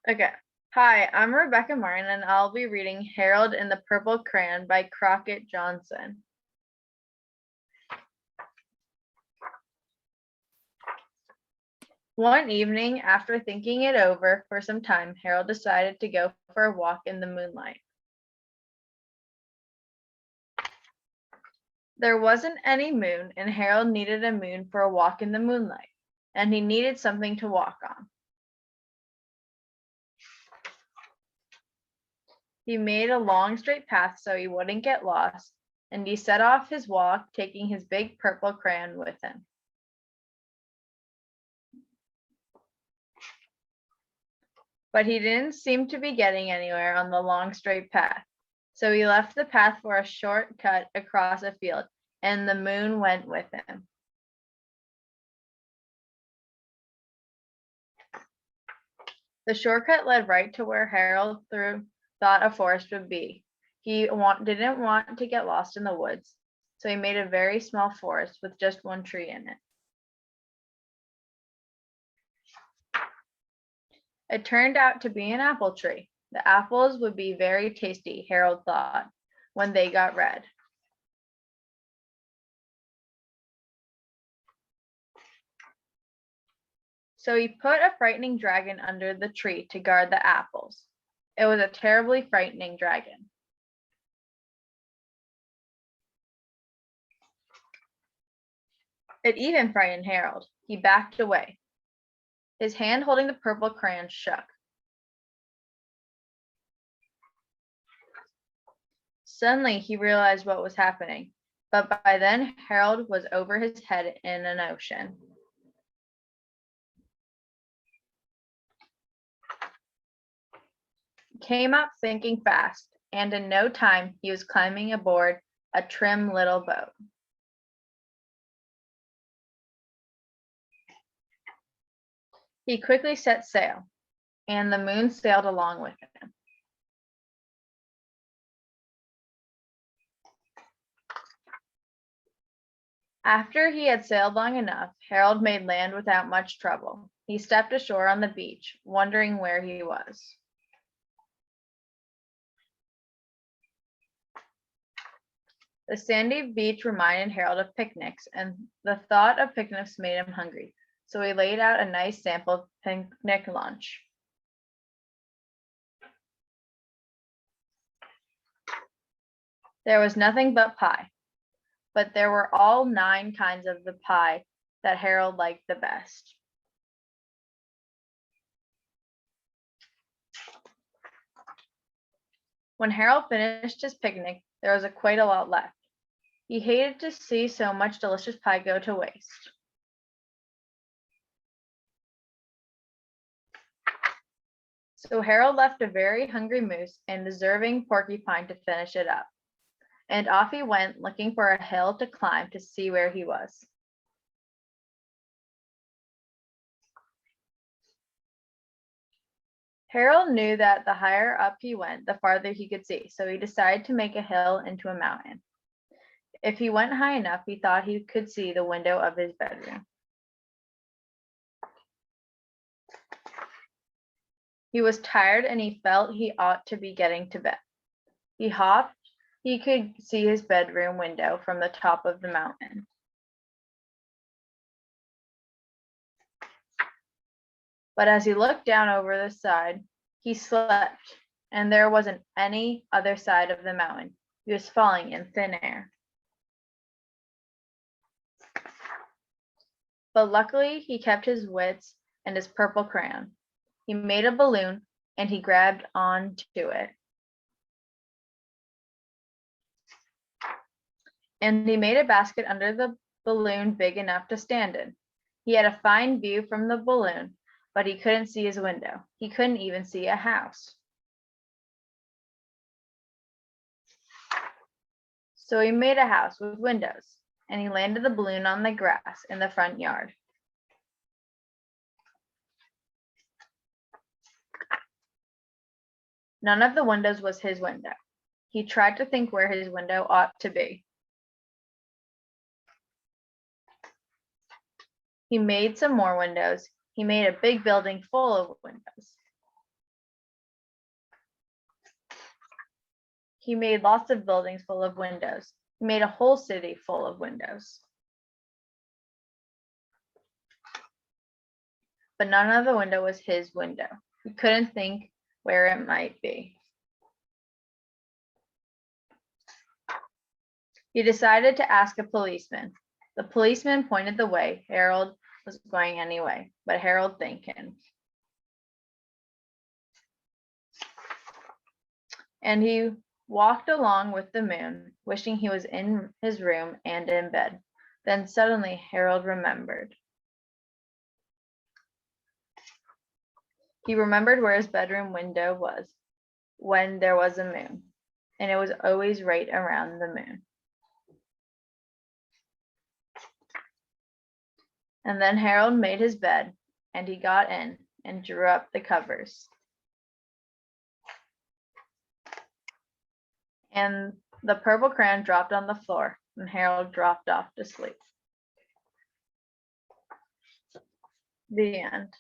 Okay. Hi, I'm Rebecca Martin, and I'll be reading Harold and the Purple Crayon by Crockett Johnson. One evening, after thinking it over for some time, Harold decided to go for a walk in the moonlight. There wasn't any moon, and Harold needed a moon for a walk in the moonlight, and he needed something to walk on. He made a long straight path so he wouldn't get lost, and he set off his walk, taking his big purple crayon with him. But he didn't seem to be getting anywhere on the long straight path. So he left the path for a short cut across a field, and the moon went with him. The shortcut led right to where Harold thought a forest would be. He didn't want to get lost in the woods, so he made a very small forest with just one tree in it. It turned out to be an apple tree. The apples would be very tasty, Harold thought, when they got red. So he put a frightening dragon under the tree to guard the apples. It was a terribly frightening dragon. It even frightened Harold. He backed away. His hand holding the purple crayon shook. Suddenly he realized what was happening, but by then Harold was over his head in an ocean. He came up thinking fast, and in no time he was climbing aboard a trim little boat. He quickly set sail, and the moon sailed along with him. After he had sailed long enough, Harold made land without much trouble. He stepped ashore on the beach, wondering where he was. The sandy beach reminded Harold of picnics, and the thought of picnics made him hungry, so he laid out a nice sample picnic lunch. There was nothing but pie, but there were all 9 kinds of the pie that Harold liked the best. When Harold finished his picnic, there was quite a lot left. He hated to see so much delicious pie go to waste. So Harold left a very hungry moose and deserving porcupine to finish it up. And off he went, looking for a hill to climb to see where he was. Harold knew that the higher up he went, the farther he could see, so he decided to make a hill into a mountain. If he went high enough, he thought he could see the window of his bedroom. He was tired and he felt he ought to be getting to bed. He hopped. He could see his bedroom window from the top of the mountain. But as he looked down over the side, he slept, and there wasn't any other side of the mountain. He was falling in thin air. But luckily, he kept his wits and his purple crayon. He made a balloon, and he grabbed onto it. And he made a basket under the balloon big enough to stand in. He had a fine view from the balloon, but he couldn't see his window. He couldn't even see a house. So he made a house with windows, and he landed the balloon on the grass in the front yard. None of the windows was his window. He tried to think where his window ought to be. He made some more windows. He made a big building full of windows. He made lots of buildings full of windows. He made a whole city full of windows. But none of the window was his window. He couldn't think where it might be. He decided to ask a policeman. The policeman pointed the way. Harold was going anyway, but Harold thanked him. And he walked along with the moon, wishing he was in his room and in bed. Then suddenly Harold remembered. He remembered where his bedroom window was when there was a moon, and it was always right around the moon. And then Harold made his bed, and he got in and drew up the covers. And the purple crayon dropped on the floor, and Harold dropped off to sleep. The end.